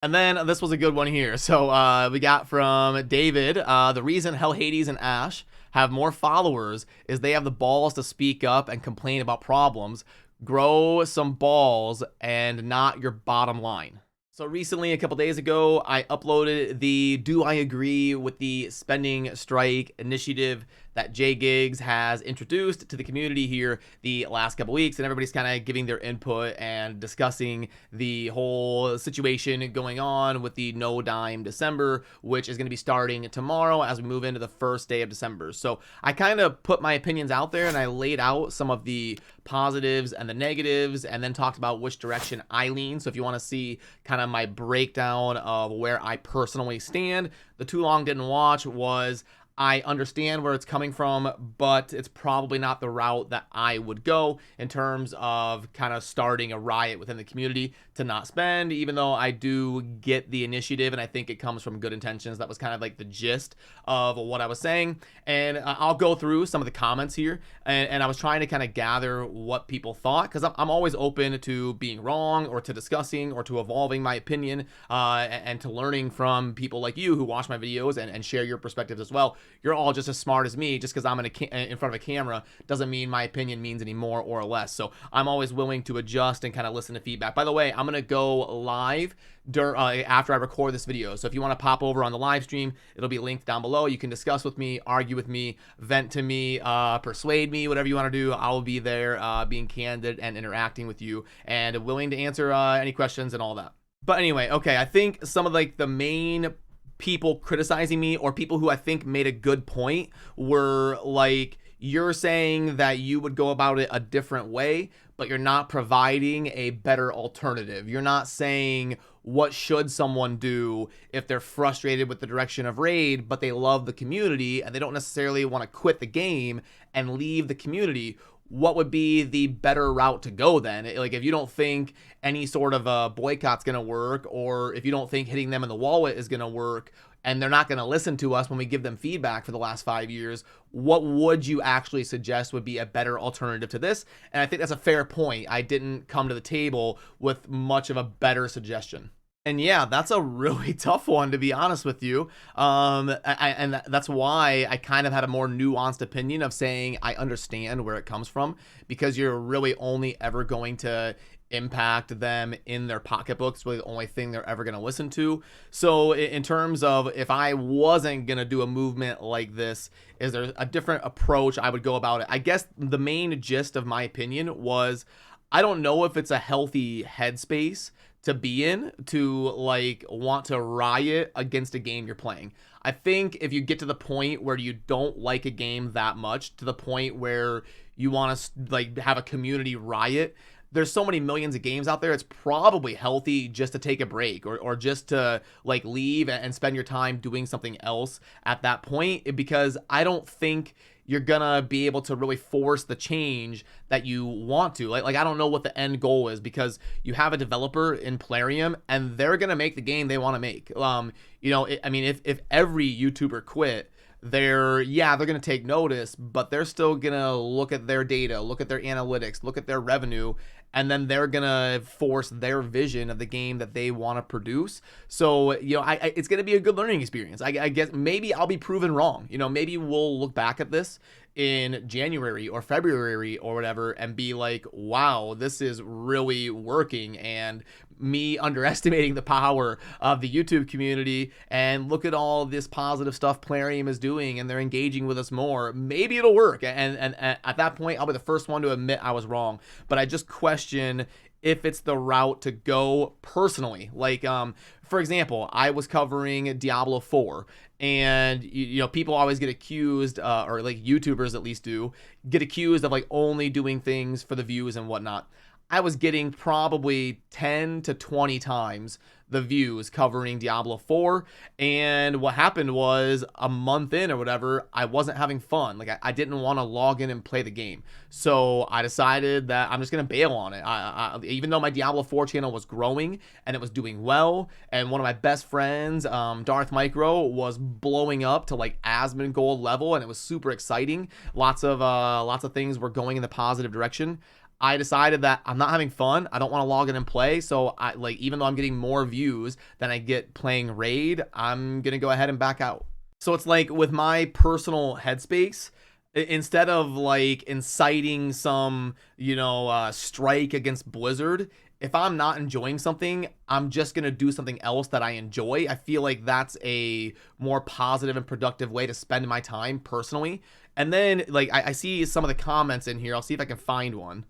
And then this was a good one here. So we got from David. The reason Hell Hades and Ash have more followers is they have the balls to speak up and complain about problems. Grow some balls and not your bottom line. So recently, a couple days ago, I uploaded the Do I Agree with the Spending Strike initiative that Jay Giggs has introduced to the community here the last couple weeks, and everybody's kind of giving their input and discussing the whole situation going on with the No Dime December, which is going to be starting tomorrow as we move into the first day of December. So I kind of put my opinions out there and I laid out some of the positives and the negatives and then talked about which direction I lean. So if you want to see kind of my breakdown of where I personally stand, the Too Long Didn't Watch was I understand where it's coming from, but it's probably not the route that I would go in terms of kind of starting a riot within the community to not spend, even though I do get the initiative and I think it comes from good intentions. That was kind of like the gist of what I was saying. And I'll go through some of the comments here. And I was trying to kind of gather what people thought, because I'm always open to being wrong or to discussing or to evolving my opinion and to learning from people like you who watch my videos and share your perspectives as well. You're all just as smart as me. Just because I'm in front of a camera doesn't mean my opinion means any more or less. So I'm always willing to adjust and kind of listen to feedback. By the way, I'm going to go live after I record this video. So if you want to pop over on the live stream, it'll be linked down below. You can discuss with me, argue with me, vent to me, persuade me, whatever you want to do. I will be there being candid and interacting with you and willing to answer any questions and all that. But anyway, okay, I think some of like the main people criticizing me or people who I think made a good point were like, you're saying that you would go about it a different way, but you're not providing a better alternative. You're not saying what should someone do if they're frustrated with the direction of Raid, but they love the community and they don't necessarily want to quit the game and leave the community. What would be the better route to go then? Like, if you don't think any sort of a boycott's going to work, or if you don't think hitting them in the wallet is going to work, and they're not going to listen to us when we give them feedback for the last 5 years, what would you actually suggest would be a better alternative to this? And I think that's a fair point. I didn't come to the table with much of a better suggestion. And yeah, that's a really tough one, to be honest with you. And that's why I kind of had a more nuanced opinion of saying I understand where it comes from, because you're really only ever going to impact them in their pocketbooks. Really the only thing they're ever going to listen to. So in terms of if I wasn't going to do a movement like this, is there a different approach I would go about it? I guess the main gist of my opinion was, I don't know if it's a healthy headspace to be in to like want to riot against a game you're playing. I think if you get to the point where you don't like a game that much, to the point where you want to like have a community riot, there's so many millions of games out there, it's probably healthy just to take a break or just to like leave and spend your time doing something else at that point, because I don't think you're gonna be able to really force the change that you want to. Like I don't know what the end goal is, because you have a developer in Plarium and they're gonna make the game they want to make. I mean, if every YouTuber quit, they're gonna take notice, but they're still gonna look at their data, look at their analytics, look at their revenue, and then they're gonna force their vision of the game that they want to produce. So it's gonna be a good learning experience. I guess maybe I'll be proven wrong. Maybe we'll look back at this in January or February or whatever and be like, wow, this is really working, and me underestimating the power of the YouTube community, and look at all this positive stuff Plarium is doing and they're engaging with us more. Maybe it'll work, and at that point I'll be the first one to admit I was wrong. But I just question if it's the route to go personally. Like for example, I was covering Diablo 4, and people always get accused, or like YouTubers at least get accused of like only doing things for the views and whatnot. I was getting probably 10 to 20 times the views covering Diablo 4. And what happened was, a month in or whatever, I wasn't having fun. Like I didn't want to log in and play the game. So I decided that I'm just going to bail on it. Even though my Diablo 4 channel was growing and it was doing well, and one of my best friends, Darth Micro, was blowing up to like Asmon Gold level, and it was super exciting. Lots of things were going in the positive direction. I decided that I'm not having fun. I don't want to log in and play. So I like, even though I'm getting more views than I get playing raid, I'm going to go ahead and back out. So it's like with my personal headspace, instead of like inciting some, strike against Blizzard, if I'm not enjoying something, I'm just going to do something else that I enjoy. I feel like that's a more positive and productive way to spend my time personally. And then like I see some of the comments in here. I'll see if I can find one.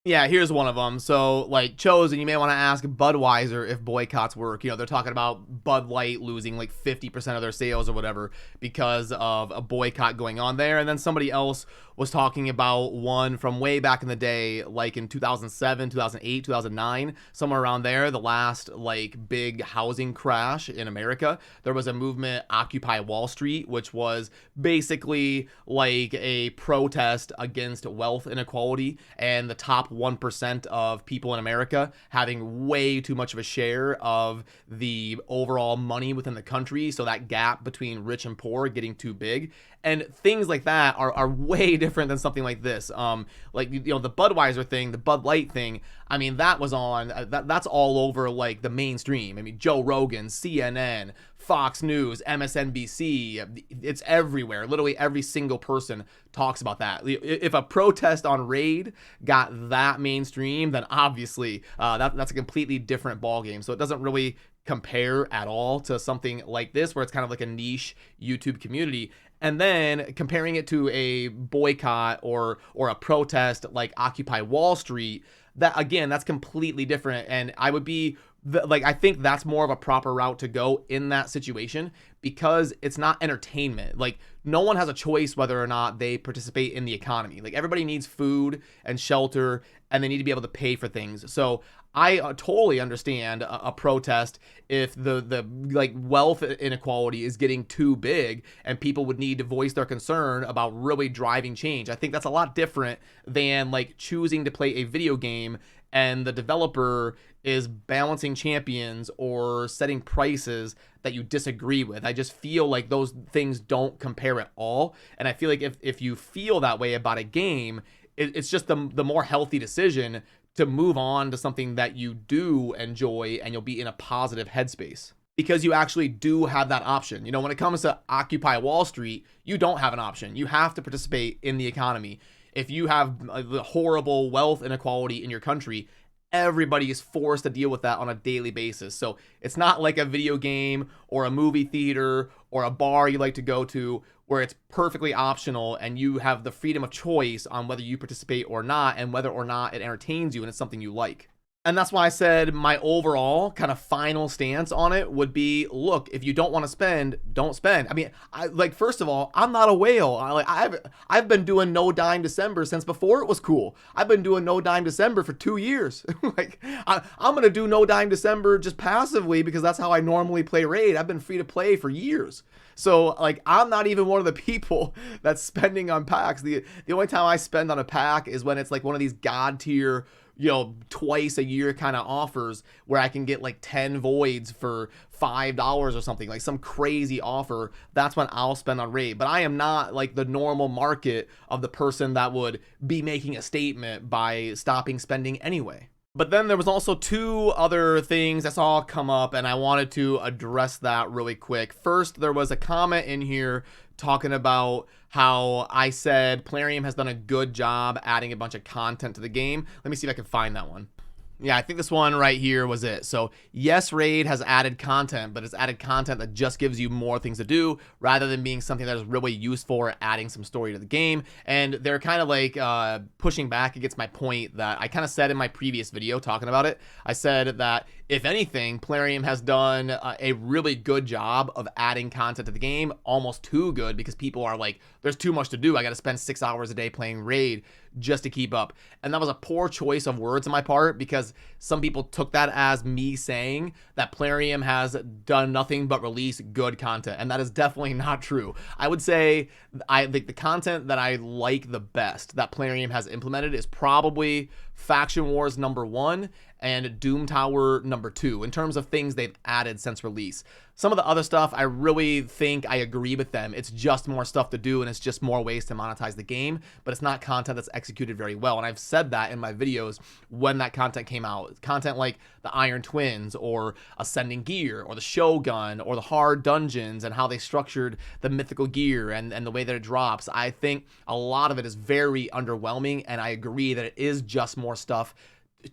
Yeah, here's one of them. So, like, Chosen, you may want to ask Budweiser if boycotts work. They're talking about Bud Light losing like 50% of their sales or whatever because of a boycott going on there. And then somebody else was talking about one from way back in the day, like in 2007, 2008, 2009, somewhere around there, the last like big housing crash in America. There was a movement, Occupy Wall Street, which was basically like a protest against wealth inequality and the top 1% of people in America having way too much of a share of the overall money within the country. So that gap between rich and poor getting too big. And things like that are way different than something like this. Like, the Budweiser thing, the Bud Light thing, I mean, that was on, that's all over like the mainstream. I mean, Joe Rogan, CNN, Fox News, MSNBC, it's everywhere. Literally every single person talks about that. If a protest on raid got that mainstream, then obviously that's a completely different ballgame. So it doesn't really compare at all to something like this, where it's kind of like a niche YouTube community. And then comparing it to a boycott or a protest like Occupy Wall Street, that again, that's completely different. And I would be like, I think that's more of a proper route to go in that situation, because it's not entertainment. Like, no one has a choice whether or not they participate in the economy. Like, everybody needs food and shelter, and they need to be able to pay for things. So I totally understand a protest if the like wealth inequality is getting too big and people would need to voice their concern about really driving change. I think that's a lot different than like choosing to play a video game and the developer is balancing champions or setting prices that you disagree with. I just feel like those things don't compare at all. And I feel like if you feel that way about a game, it's just the more healthy decision to move on to something that you do enjoy and you'll be in a positive headspace, because you actually do have that option. When it comes to Occupy Wall Street, you don't have an option. You have to participate in the economy. If you have the horrible wealth inequality in your country, everybody is forced to deal with that on a daily basis. So it's not like a video game or a movie theater or a bar you like to go to where it's perfectly optional and you have the freedom of choice on whether you participate or not, and whether or not it entertains you and it's something you like. And that's why I said my overall kind of final stance on it would be, look, if you don't want to spend, don't spend. I mean, first of all, I'm not a whale. I've been doing NoDimeDecember since before it was cool. I've been doing NoDimeDecember for 2 years. I'm going to do NoDimeDecember just passively because that's how I normally play raid. I've been free to play for years. So I'm not even one of the people that's spending on packs. The only time I spend on a pack is when it's like one of these god tier, twice a year kind of offers where I can get like 10 voids for $5 or something, like some crazy offer. That's when I'll spend on raid. But I am not like the normal market of the person that would be making a statement by stopping spending anyway. But then there was also 2 other things I saw come up, and I wanted to address that really quick. First, there was a comment in here talking about how I said Plarium has done a good job adding a bunch of content to the game. Let me see if I can find that one. Yeah, I think this one right here was it. So yes, Raid has added content, but it's added content that just gives you more things to do rather than being something that is really useful or adding some story to the game. And they're kind of like pushing back against my point that I kind of said in my previous video talking about it. I said that if anything, Plarium has done a really good job of adding content to the game, almost too good, because people are like, there's too much to do. I got to spend 6 hours a day playing Raid just to keep up. And that was a poor choice of words on my part, because some people took that as me saying that Plarium has done nothing but release good content. And that is definitely not true. I would say the content that I like the best that Plarium has implemented is probably Faction Wars #1 and Doom Tower number 2 in terms of things they've added since release. Some of the other stuff, I really think I agree with them. It's just more stuff to do and it's just more ways to monetize the game, but it's not content that's executed very well. And I've said that in my videos when that content came out. Content like the Iron Twins or Ascending Gear or the Shogun or the Hard Dungeons and how they structured the mythical gear and the way that it drops. I think a lot of it is very underwhelming, and I agree that it is just more stuff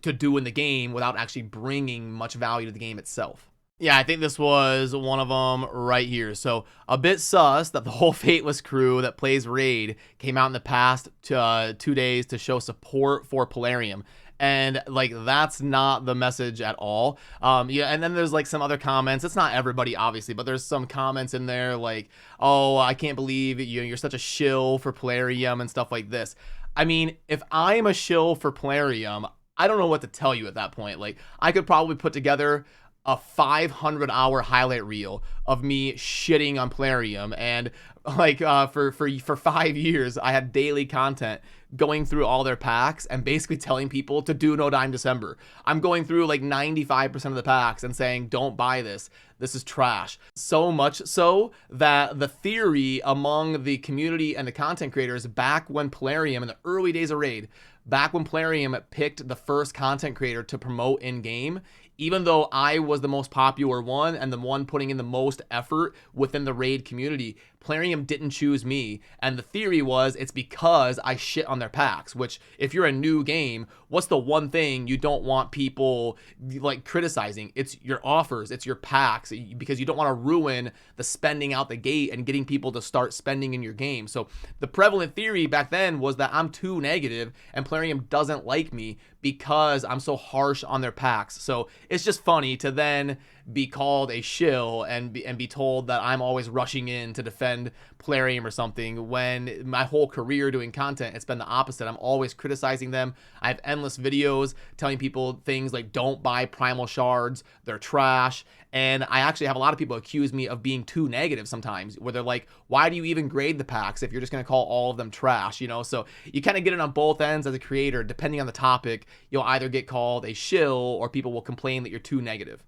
to do in the game without actually bringing much value to the game itself. Yeah, I think this was one of them right here. So a bit sus that the whole Fateless crew that plays Raid came out in the past 2 days to show support for Polarium. And like, that's not the message at all. Yeah, and then there's like some other comments. It's not everybody, obviously, but there's some comments in there like, oh, I can't believe you're such a shill for Polarium and stuff like this. I mean, if I'm a shill for Polarium, I don't know what to tell you at that point. Like, I could probably put together a 500-hour highlight reel of me shitting on Polarium, and like for 5 years I had daily content going through all their packs and basically telling people to do NoDimeDecember. I'm going through like 95% of the packs and saying, don't buy this. This is trash. So much so that the theory among the community and the content creators back when Polarium, in the early days of Raid, back when Polarium picked the first content creator to promote in-game, even though I was the most popular one and the one putting in the most effort within the Raid community, Polarium didn't choose me. And the theory was it's because I shit on their packs, which if you're a new game, what's the one thing you don't want people like criticizing? It's your offers, it's your packs, because you don't want to ruin the spending out the gate and getting people to start spending in your game. So the prevalent theory back then was that I'm too negative and Polarium doesn't like me because I'm so harsh on their packs. So it's just funny to then be called a shill and be told that I'm always rushing in to defend Polarium or something, when my whole career doing content, it's been the opposite. I'm always criticizing them. I have endless videos telling people things like, don't buy Primal Shards, they're trash. And I actually have a lot of people accuse me of being too negative sometimes, where they're like, why do you even grade the packs if you're just going to call all of them trash, you know? So you kind of get it on both ends as a creator. Depending on the topic, you'll either get called a shill or people will complain that you're too negative.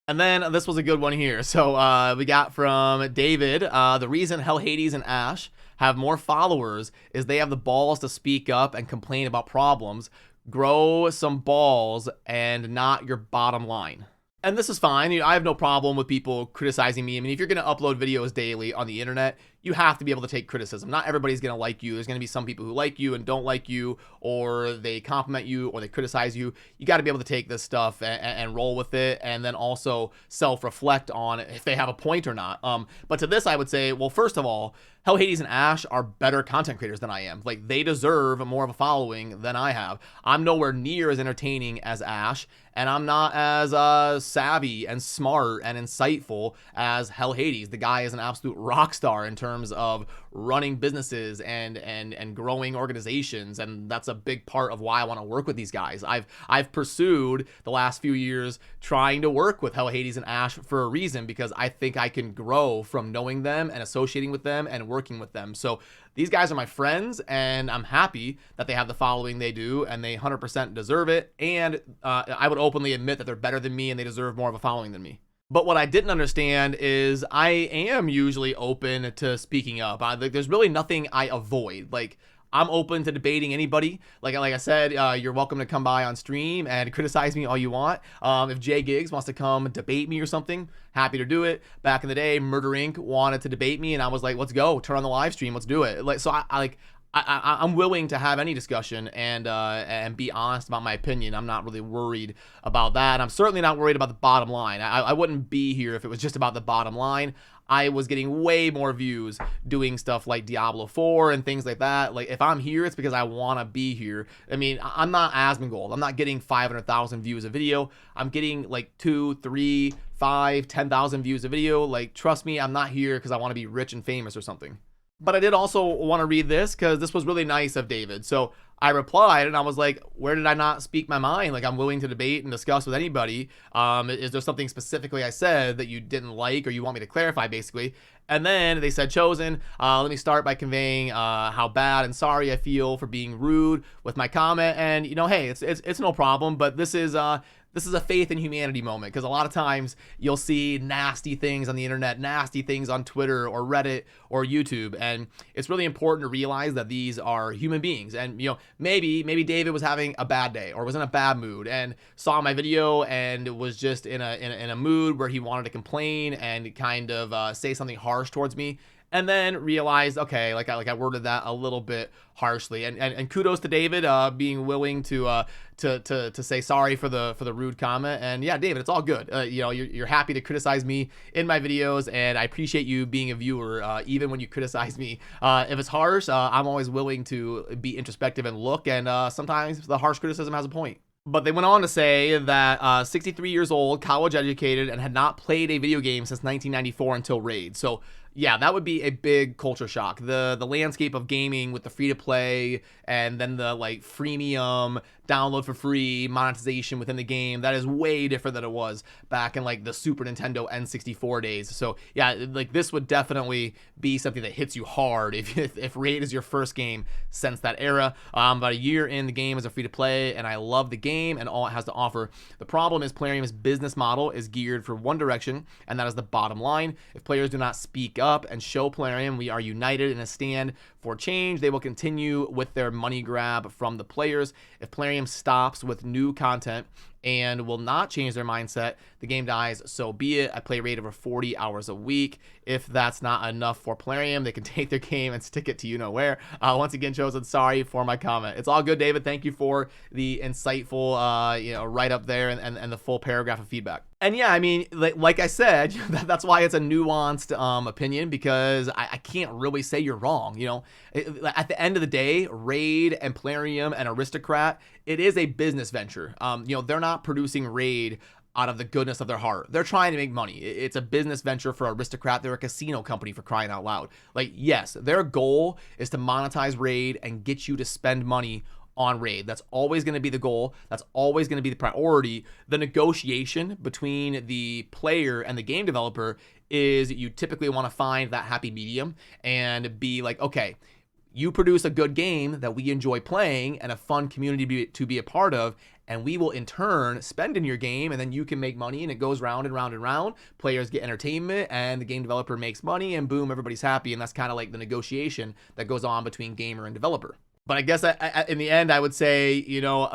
And then this was a good one here. So we got from David, the reason Hell Hades and Ash have more followers is they have the balls to speak up and complain about problems. Grow some balls and not your bottom line. And this is fine. I have no problem with people criticizing me. I mean, if you're going to upload videos daily on the internet, you have to be able to take criticism. Not everybody's going to like you. There's going to be some people who like you and don't like you, or they compliment you, or they criticize you. You got to be able to take this stuff and roll with it, and then also self-reflect on if they have a point or not. But to this, I would say, well, first of all, Hell Hades and Ash are better content creators than I am. Like, they deserve more of a following than I have. I'm nowhere near as entertaining as Ash, and I'm not as savvy and smart and insightful as Hell Hades. The guy is an absolute rock star in terms of running businesses and growing organizations, and that's a big part of why I want to work with these guys. I've pursued the last few years trying to work with Hell Hades and Ash for a reason, because I think I can grow from knowing them and associating with them and working with them. So these guys are my friends, and I'm happy that they have the following they do, and they 100% deserve it. And I would openly admit that they're better than me and they deserve more of a following than me. But what I didn't understand is I am usually open to speaking up. There's really nothing I avoid. Like, I'm open to debating anybody. Like I said, you're welcome to come by on stream and criticize me all you want. If Jay Giggs wants to come debate me or something, happy to do it. Back in the day, Murder Inc. wanted to debate me, and I was like, let's go, turn on the live stream, let's do it. Like, so I'm willing to have any discussion and be honest about my opinion. I'm not really worried about that. I'm certainly not worried about the bottom line. I wouldn't be here if it was just about the bottom line. I was getting way more views doing stuff like Diablo 4 and things like that. Like, if I'm here, it's because I want to be here. I mean, I'm not Asmongold. I'm not getting 500,000 views a video. I'm getting like 2, 3, 5, 10,000 views a video. Like, trust me, I'm not here because I want to be rich and famous or something. But I did also want to read this because this was really nice of David. So I replied and I was like, where did I not speak my mind? Like, I'm willing to debate and discuss with anybody. Is there something specifically I said that you didn't like or you want me to clarify, basically? And then they said, Chosen, let me start by conveying how bad and sorry I feel for being rude with my comment. And, you know, hey, it's no problem, but this is this is a faith in humanity moment, because a lot of times you'll see nasty things on the internet, nasty things on Twitter or Reddit or YouTube, and it's really important to realize that these are human beings. And maybe David was having a bad day or was in a bad mood and saw my video and was just in a mood where he wanted to complain and kind of say something harsh towards me, and then realized, okay, like I worded that a little bit harshly. And kudos to David being willing to say sorry for the rude comment. And yeah, David, it's all good. You're happy to criticize me in my videos, and I appreciate you being a viewer, even when you criticize me. If it's harsh, I'm always willing to be introspective and look, and sometimes the harsh criticism has a point. But they went on to say that 63 years old, college educated, and had not played a video game since 1994 until Raid. So yeah, that would be a big culture shock. The landscape of gaming with the free-to-play and then the freemium, download for free, monetization within the game, that is way different than it was back in the Super Nintendo N64 days. So yeah, this would definitely be something that hits you hard if Raid is your first game since that era. About a year in the game as a free-to-play, and I love the game and all it has to offer. The problem is Plarium's business model is geared for one direction, and that is the bottom line. If players do not speak up and show Plarium we are united in a stand for change, they will continue with their money grab from the players. If Plarium stops with new content and will not change their mindset, the game dies, so be it. I play Raid over 40 hours a week. If that's not enough for Plarium, they can take their game and stick it to you-know-where. Once again, Chosen, sorry for my comment. It's all good, David. Thank you for the insightful write-up there and the full paragraph of feedback. And yeah, I mean, like I said, that's why it's a nuanced opinion, because I can't really say you're wrong. At the end of the day, Raid and Plarium and Aristocrat, it is a business venture. They're not producing Raid out of the goodness of their heart. They're trying to make money. It's a business venture for Aristocrat. They're a casino company, for crying out loud. Yes, their goal is to monetize Raid and get you to spend money on Raid. That's always going to be the goal. That's always going to be the priority. The negotiation between the player and the game developer is you typically want to find that happy medium and be like, okay, you produce a good game that we enjoy playing and a fun community to be a part of, and we will in turn spend in your game, and then you can make money, and it goes round and round and round. Players get entertainment and the game developer makes money, and boom, everybody's happy. And that's kind of like the negotiation that goes on between gamer and developer. But I guess in the end, I would say,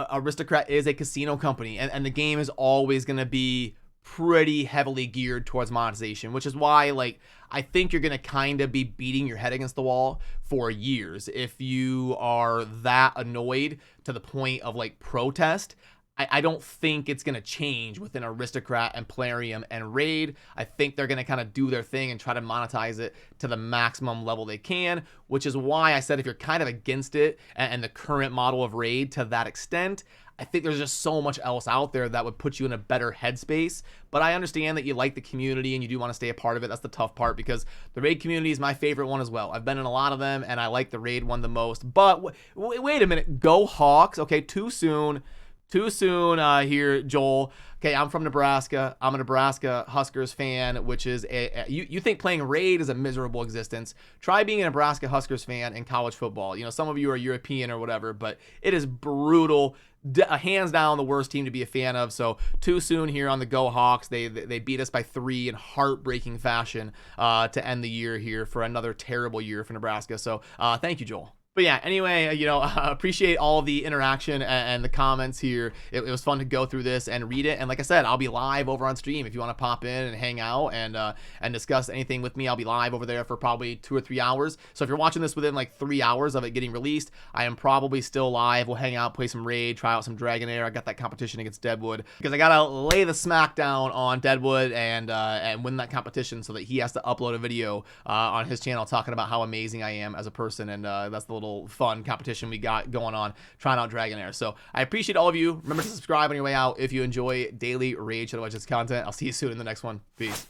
Aristocrat is a casino company, and the game is always going to be pretty heavily geared towards monetization, which is why, I think you're going to kind of be beating your head against the wall for years if you are that annoyed to the point of protest. I don't think it's going to change within Aristocrat and Plarium and Raid. I think they're going to kind of do their thing and try to monetize it to the maximum level they can, which is why I said if you're kind of against it and the current model of Raid to that extent, I think there's just so much else out there that would put you in a better headspace. But I understand that you like the community and you do want to stay a part of it. That's the tough part, because the Raid community is my favorite one as well. I've been in a lot of them and I like the Raid one the most. But wait a minute, go Hawks. Okay, too soon here, Joel. Okay, I'm from Nebraska. I'm a Nebraska Huskers fan, which is you think playing Raid is a miserable existence. Try being a Nebraska Huskers fan in college football. Some of you are European or whatever, but it is brutal. Hands down the worst team to be a fan of. So too soon here on the Go Hawks. They beat us by 3 in heartbreaking fashion to end the year here for another terrible year for Nebraska. So thank you, Joel. But yeah, anyway, appreciate all the interaction and the comments here. It was fun to go through this and read it. And like I said, I'll be live over on stream. If you want to pop in and hang out and discuss anything with me, I'll be live over there for probably 2 or 3 hours. So if you're watching this within 3 hours of it getting released, I am probably still live. We'll hang out, play some Raid, try out some Dragonair. I got that competition against Deadwood because I got to lay the smackdown on Deadwood and win that competition so that he has to upload a video on his channel talking about how amazing I am as a person. And that's the little fun competition we got going on trying out Dragonair. So I appreciate all of you. Remember to subscribe on your way out if you enjoy daily Raid Shadow Legends content. I'll see you soon in the next one. Peace.